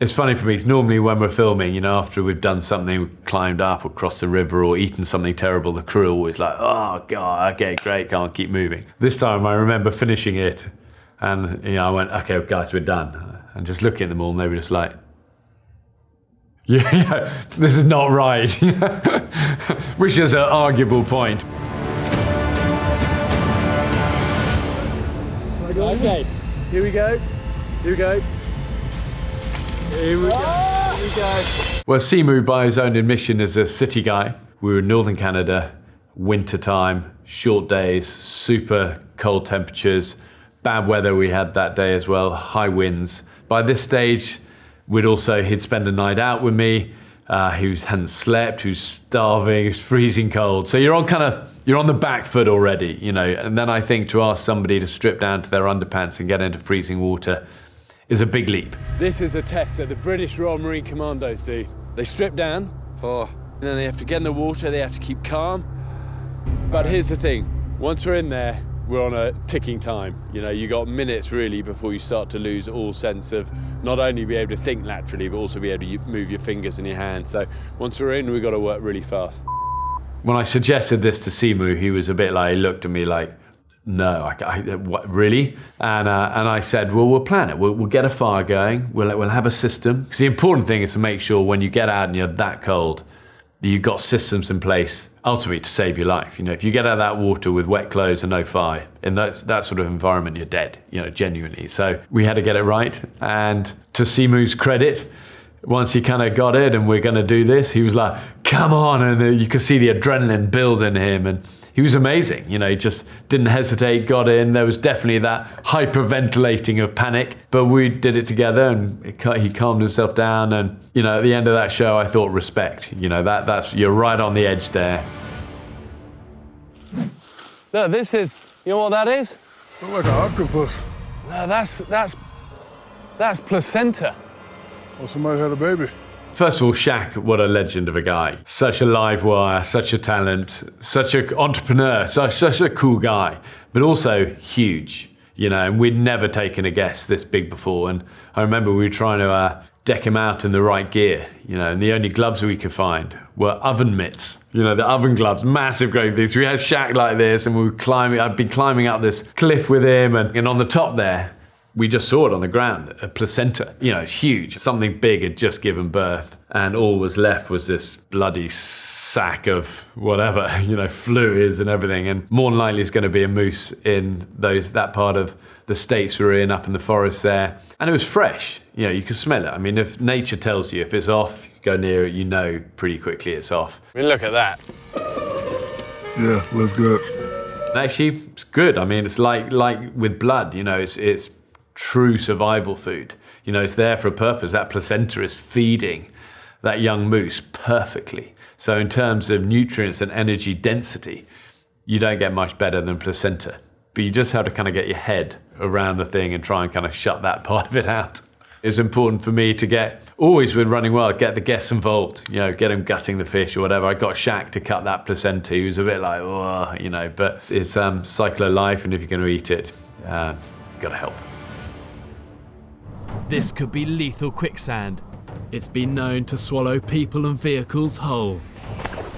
It's funny for me, 'cause normally when we're filming, you know, after we've done something, we've climbed up or crossed the river or eaten something terrible, the crew are always like, oh God, okay, great, can't keep moving. This time I remember finishing it and, you know, I went, okay, guys, we're done. And just looking at them all and they were just like, yeah, this is not right. Which is an arguable point. Okay, here we go, here we go. Here we go. Here we go. Well, Simu, by his own admission, is a city guy. We were in northern Canada, winter time, short days, super cold temperatures, bad weather we had that day as well, high winds. By this stage, he'd spend a night out with me. He hadn't slept, he was starving, it was freezing cold. So you're on the back foot already, you know. And then I think to ask somebody to strip down to their underpants and get into freezing water is a big leap. This is a test that the British Royal Marine Commandos do. They strip down, and then they have to get in the water, they have to keep calm. But here's the thing, once we're in there, we're on a ticking time. You know, you got minutes really before you start to lose all sense of not only be able to think laterally, but also be able to move your fingers and your hands. So once we're in, we've got to work really fast. When I suggested this to Simu, he was a bit like, he looked at me like, no, what, really? And I said, well, we'll plan it. We'll get a fire going. We'll have a system. Because the important thing is to make sure when you get out and you're that cold, that you've got systems in place, ultimately to save your life. You know, if you get out of that water with wet clothes and no fire, in that sort of environment, you're dead, you know, genuinely. So we had to get it right. And to Simu's credit, once he kind of got it and we're going to do this, he was like, come on. And you could see the adrenaline build in him. And he was amazing. You know, he just didn't hesitate, got in. There was definitely that hyperventilating of panic, but we did it together and he calmed himself down. And, you know, at the end of that show, I thought respect, you know, that's, you're right on the edge there. No, this is, you know what that is? Look like an octopus. No, that's placenta. Well, somebody had a baby. First of all, Shaq, what a legend of a guy. Such a live wire, such a talent, such an entrepreneur, such a cool guy, but also huge, you know, and we'd never taken a guest this big before. And I remember we were trying to deck him out in the right gear, you know, and the only gloves we could find were oven mitts, you know, the oven gloves, massive great things. We had Shaq like this and we were climbing, I'd been climbing up this cliff with him and on the top there, we just saw it on the ground, a placenta. You know, it's huge. Something big had just given birth, and all was left was this bloody sack of whatever, you know, fluids and everything. And more than likely, it's going to be a moose in that part of the States we were in, up in the forest there. And it was fresh. You know, you could smell it. I mean, if nature tells you if it's off, go near it, you know pretty quickly it's off. I mean, look at that. Yeah, looks good. Actually, it's good. I mean, it's like with blood, you know, it's true survival food. You know, it's there for a purpose. That placenta is feeding that young moose perfectly. So in terms of nutrients and energy density, you don't get much better than placenta. But you just have to kind of get your head around the thing and try and kind of shut that part of it out. It's important for me to always with Running Wild, get the guests involved, you know, get them gutting the fish or whatever. I got Shaq to cut that placenta. He was a bit like, oh, you know, but it's cycle of life, and if you're going to eat it, you've got to help. This could be lethal quicksand. It's been known to swallow people and vehicles whole.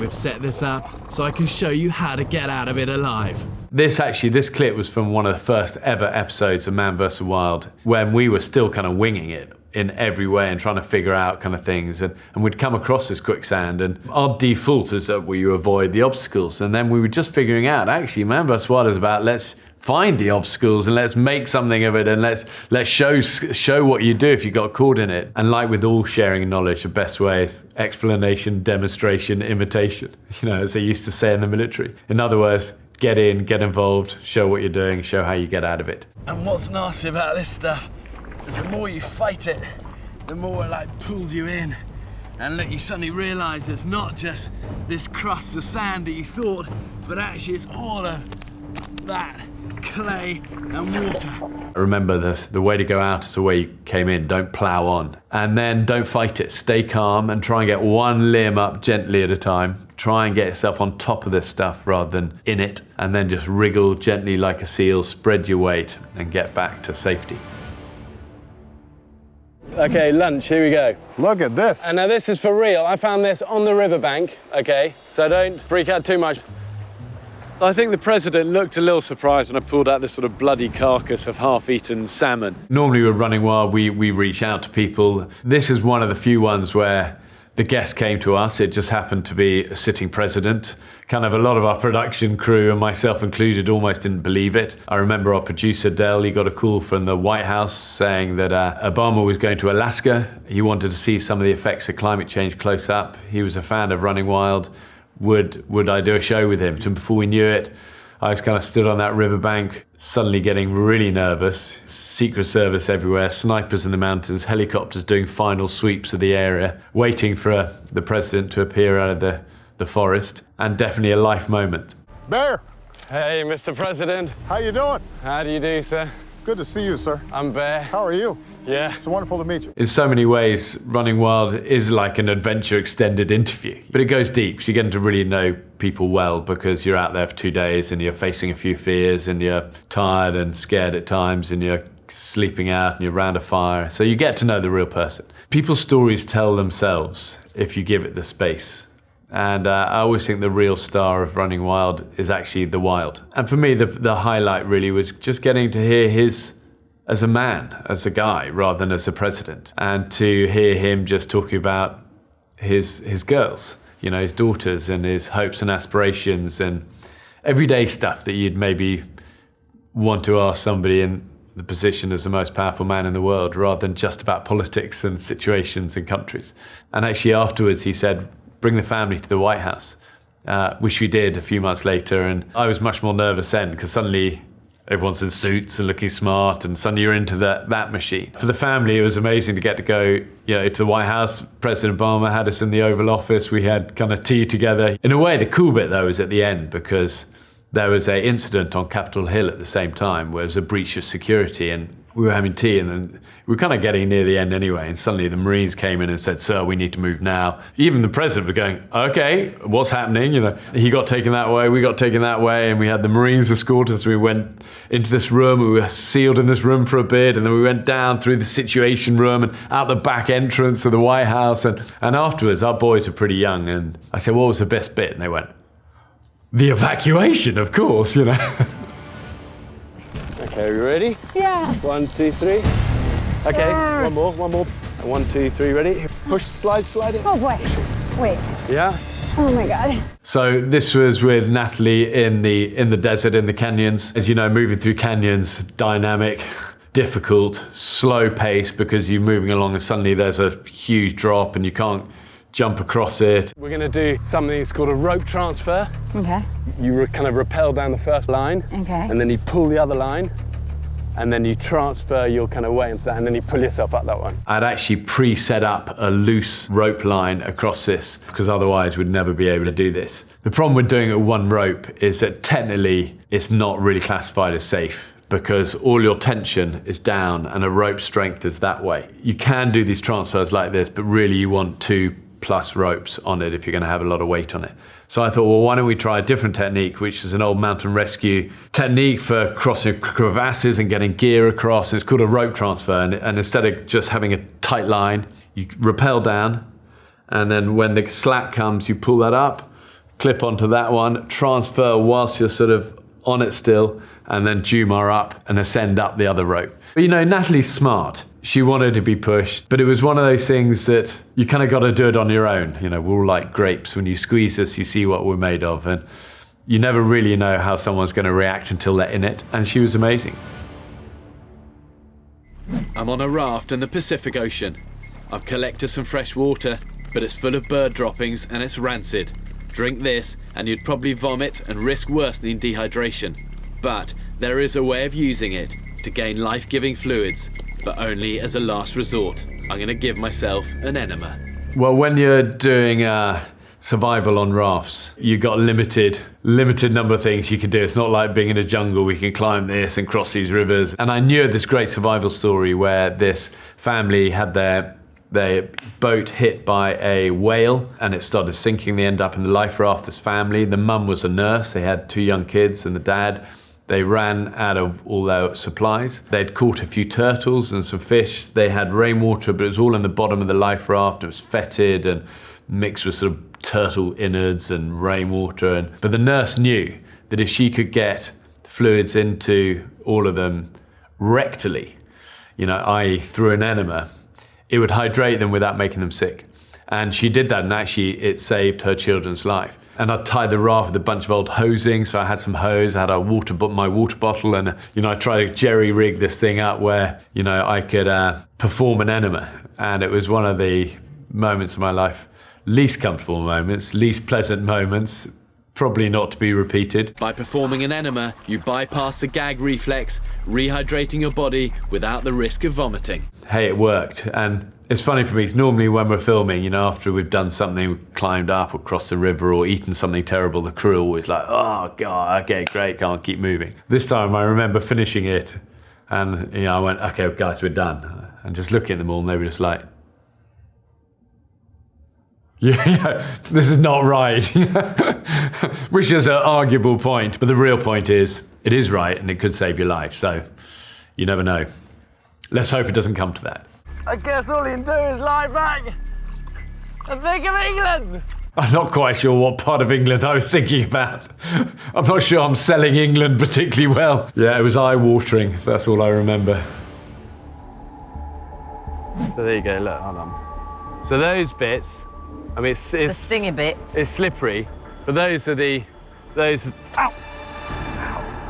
We've set this up so I can show you how to get out of it alive. This clip was from one of the first ever episodes of Man vs. Wild, when we were still kind of winging it in every way and trying to figure out kind of things. And we'd come across this quicksand, and our default is that we avoid the obstacles. And then we were just figuring out, actually, Man vs. Wild is about let's find the obstacles and let's make something of it, and let's show what you do if you got caught in it. And like with all sharing knowledge, the best way is explanation, demonstration, imitation, you know, as they used to say in the military. In other words, get in, get involved, show what you're doing, show how you get out of it. And what's nasty about this stuff is the more you fight it, the more it like pulls you in. And look, you suddenly realise it's not just this crust of sand that you thought, but actually it's all of that clay and water. Remember this, the way to go out is the way you came in. Don't plough on. And then don't fight it. Stay calm and try and get one limb up gently at a time. Try and get yourself on top of this stuff rather than in it. And then just wriggle gently like a seal, spread your weight and get back to safety. Okay, lunch, here we go. Look at this. And now this is for real. I found this on the riverbank, okay? So don't freak out too much. I think the president looked a little surprised when I pulled out this sort of bloody carcass of half-eaten salmon. Normally we're running wild, we reach out to people. This is one of the few ones where the guest came to us. It just happened to be a sitting president. Kind of a lot of our production crew, and myself included, almost didn't believe it. I remember our producer, Dell, he got a call from the White House saying that Obama was going to Alaska. He wanted to see some of the effects of climate change close up. He was a fan of Running Wild. Would I do a show with him? So before we knew it, I was kind of stood on that riverbank, suddenly getting really nervous. Secret Service everywhere, snipers in the mountains, helicopters doing final sweeps of the area, waiting for the president to appear out of the forest, and definitely a life moment. Bear, Hey, Mr. President. how you doing? How do you do, sir? Good to see you, sir. I'm Bear. How are you? Yeah. It's wonderful to meet you. In so many ways, Running Wild is like an adventure extended interview, but it goes deep. So you're getting to really know people well because you're out there for 2 days and you're facing a few fears and you're tired and scared at times and you're sleeping out and you're around a fire. So you get to know the real person. People's stories tell themselves if you give it the space. And I always think the real star of Running Wild is actually the wild. And for me, the highlight really was just getting to hear his as a man, as a guy, rather than as a president. And to hear him just talking about his girls, you know, his daughters and his hopes and aspirations and everyday stuff that you'd maybe want to ask somebody in the position as the most powerful man in the world, rather than just about politics and situations and countries. And actually afterwards he said, bring the family to the White House, which we did a few months later. And I was much more nervous then because suddenly everyone's in suits and looking smart, and suddenly you're into that machine. For the family, it was amazing to get to go, you know, to the White House. President Obama had us in the Oval Office. We had kind of tea together. In a way, the cool bit though was at the end, because there was an incident on Capitol Hill at the same time where there was a breach of security, and we were having tea, and then we were kind of getting near the end anyway, and suddenly the Marines came in and said, sir, we need to move now. Even the president was going, okay, what's happening? You know, he got taken that way, we got taken that way, and we had the Marines escort us. We went into this room, we were sealed in this room for a bit, and then we went down through the Situation Room and out the back entrance of the White House, and afterwards, our boys were pretty young, and I said, what was the best bit? And they went, the evacuation, of course, you know. Okay, are you ready? Yeah. 1, 2, 3. Okay, Yeah. one more. 1, 2, 3, ready? Push, slide it. Oh boy. Wait. Yeah. Oh my God. So this was with Natalie in the desert, in the canyons. As you know, moving through canyons, dynamic, difficult, slow pace, because you're moving along and suddenly there's a huge drop and you can't jump across it. We're gonna do something that's called a rope transfer. Okay. You kind of rappel down the first line. Okay. And then you pull the other line. And then you transfer your kind of weight into that, and then you pull yourself up that one. I'd actually pre-set up a loose rope line across this, because otherwise we'd never be able to do this. The problem with doing it with one rope is that technically it's not really classified as safe, because all your tension is down and a rope strength is that way. You can do these transfers like this, but really you want 2+ ropes on it if you're going to have a lot of weight on it. So I thought, well, why don't we try a different technique, which is an old mountain rescue technique for crossing crevasses and getting gear across. It's called a rope transfer. And instead of just having a tight line, you rappel down, and then when the slack comes, you pull that up, clip onto that one, transfer whilst you're sort of on it still, and then Jumar up and ascend up the other rope. But you know, Natalie's smart. She wanted to be pushed, but it was one of those things that you kind of got to do it on your own. You know, we're all like grapes. When you squeeze us, you see what we're made of, and you never really know how someone's going to react until they're in it. And she was amazing. I'm on a raft in the Pacific Ocean. I've collected some fresh water, but it's full of bird droppings and it's rancid. Drink this and you'd probably vomit and risk worsening dehydration. But there is a way of using it to gain life-giving fluids, but only as a last resort. I'm going to give myself an enema. Well, when you're doing survival on rafts, you've got a limited number of things you can do. It's not like being in a jungle. We can climb this and cross these rivers. And I knew this great survival story where this family had their boat hit by a whale and it started sinking. They end up in the life raft, this family. The mum was a nurse. They had 2 young kids and the dad. They ran out of all their supplies. They'd caught a few turtles and some fish. They had rainwater, but it was all in the bottom of the life raft. It was fetid and mixed with sort of turtle innards and rainwater. But the nurse knew that if she could get fluids into all of them rectally, i.e. through an enema, it would hydrate them without making them sick. And she did that, and actually it saved her children's life. And I tied the raft with a bunch of old hosing, so I had some hose, I had my water bottle, and I tried to jerry-rig this thing up where, I could perform an enema. And it was one of the moments of my life, least comfortable moments, least pleasant moments, probably not to be repeated. By performing an enema, you bypass the gag reflex, rehydrating your body without the risk of vomiting. Hey, it worked. And it's funny for me, normally when we're filming, after we've done something, we've climbed up or crossed the river or eaten something terrible, the crew are always like, oh God, okay, great, can't keep moving. This time I remember finishing it and I went, okay, guys, we're done. And just looking at them all and they were just like, yeah, this is not right. Which is an arguable point, but the real point is, it is right and it could save your life, so you never know. Let's hope it doesn't come to that. I guess all you can do is lie back and think of England. I'm not quite sure what part of England I was thinking about. I'm not sure I'm selling England particularly well. Yeah, it was eye-watering, that's all I remember. So there you go, look, hold on. So those bits, I mean, it's the stingy bits. It's slippery, but those are ow!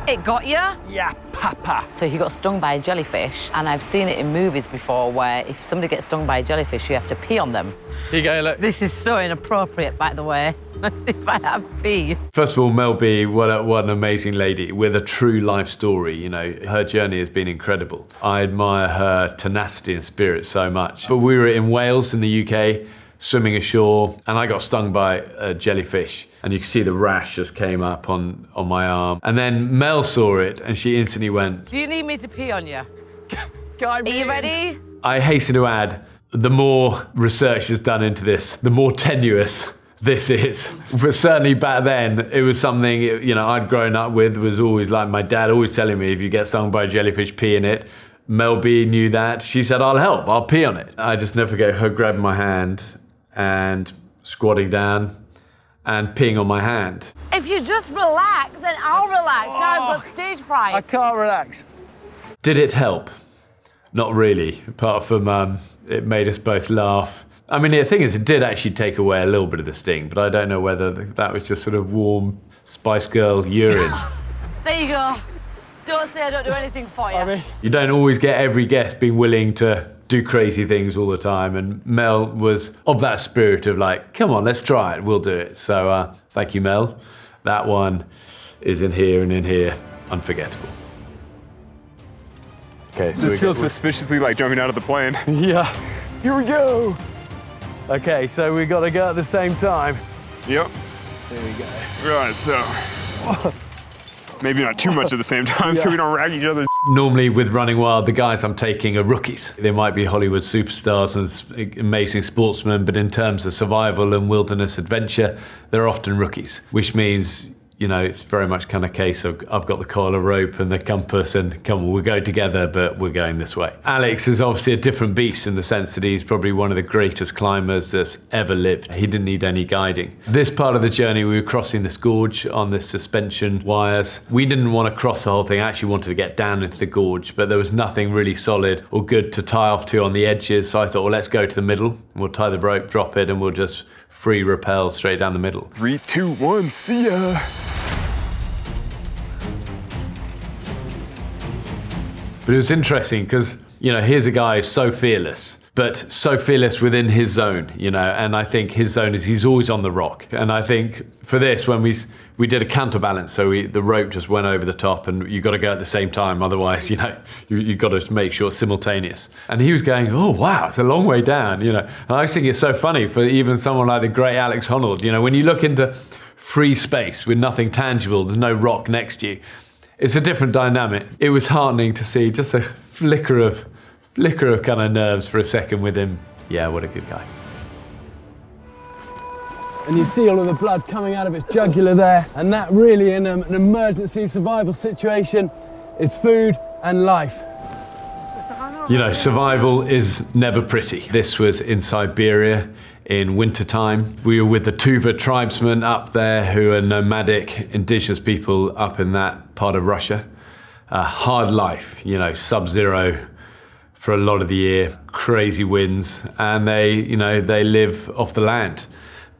It got you? Yeah, papa. So he got stung by a jellyfish, and I've seen it in movies before where if somebody gets stung by a jellyfish, you have to pee on them. Here you go, look. This is so inappropriate, by the way. Let's see if I have pee. First of all, Mel B, what an amazing lady with a true life story. Her journey has been incredible. I admire her tenacity and spirit so much. But we were in Wales in the UK, swimming ashore, and I got stung by a jellyfish. And you can see the rash just came up on my arm. And then Mel saw it, and she instantly went, Do you need me to pee on you? Are you ready? I hasten to add, the more research is done into this, the more tenuous this is. But certainly back then, it was something, I'd grown up with, was always like my dad always telling me, if you get stung by a jellyfish, pee in it. Mel B knew that. She said, I'll help, I'll pee on it. I just never forget her grabbing my hand and squatting down and peeing on my hand. If you just relax, then I'll relax. Now I've got stage fright. I can't relax. Did it help? Not really, apart from it made us both laugh. I mean, the thing is, it did actually take away a little bit of the sting, but I don't know whether that was just sort of warm Spice Girl urine. There you go. Don't say I don't do anything for you. You don't always get every guest being willing to do crazy things all the time, and Mel was of that spirit of like, come on, let's try it, we'll do it. So thank you, Mel. That one is in here and in here, unforgettable. Okay, so this feels suspiciously like jumping out of the plane. Yeah, here we go. Okay, so we got to go at the same time. Yep. Here we go. Right, so maybe not too much at the same time, so we don't rag each other. Normally with Running Wild, the guys I'm taking are rookies. They might be Hollywood superstars and amazing sportsmen, but in terms of survival and wilderness adventure, they're often rookies, which means, it's very much kind of case of I've got the coil of rope and the compass and come on, we'll go together, but we're going this way. Alex is obviously a different beast in the sense that he's probably one of the greatest climbers that's ever lived. He didn't need any guiding. This part of the journey, we were crossing this gorge on this suspension wires. We didn't want to cross the whole thing. I actually wanted to get down into the gorge, but there was nothing really solid or good to tie off to on the edges. So I thought, well, let's go to the middle. We'll tie the rope, drop it, and we'll just free rappel straight down the middle. 3, 2, 1, see ya. But it was interesting because, here's a guy who's so fearless, but so fearless within his zone, and I think his zone is he's always on the rock. And I think for this, when we did a counterbalance, so the rope just went over the top and you got to go at the same time, otherwise, you've got to make sure it's simultaneous. And he was going, oh, wow, it's a long way down, And I think it's so funny for even someone like the great Alex Honnold, when you look into free space with nothing tangible, there's no rock next to you, it's a different dynamic. It was heartening to see just a flicker of kind of nerves for a second with him. Yeah, what a good guy. and you see all of the blood coming out of its jugular there, and that really in an emergency survival situation is food and life. You know, survival is never pretty. This was in Siberia in wintertime. We were with the Tuvan tribesmen up there, who are nomadic indigenous people up in that part of Russia. Hard life, you know, sub-zero for a lot of the year, crazy winds, and they live off the land.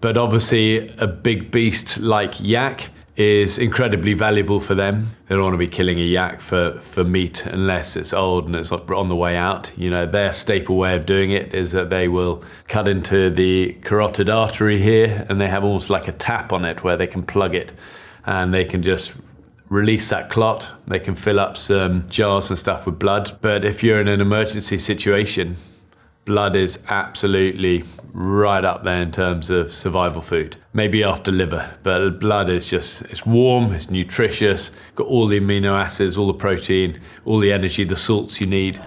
But obviously a big beast like yak is incredibly valuable for them. They don't want to be killing a yak for meat unless it's old and it's on the way out. You know, their staple way of doing it is that they will cut into the carotid artery here, and they have almost like a tap on it where they can plug it, and they can just release that clot. They can fill up some jars and stuff with blood. But if you're in an emergency situation, blood is absolutely right up there in terms of survival food. Maybe after liver, but blood is just, it's warm, it's nutritious, got all the amino acids, all the protein, all the energy, the salts you need.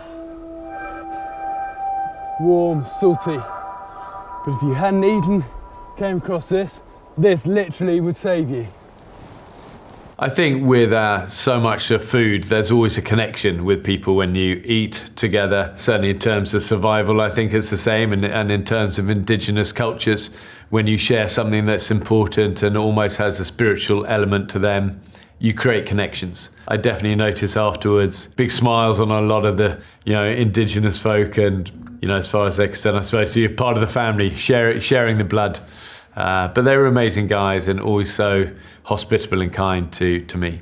Warm, salty. But if you hadn't eaten, came across this literally would save you. I think with so much of food, there's always a connection with people when you eat together. Certainly in terms of survival, I think it's the same. And in terms of indigenous cultures, when you share something that's important and almost has a spiritual element to them, you create connections. I definitely notice afterwards big smiles on a lot of the indigenous folk, and as far as they're concerned, I suppose you're part of the family, sharing the blood. But they were amazing guys and always so hospitable and kind to me.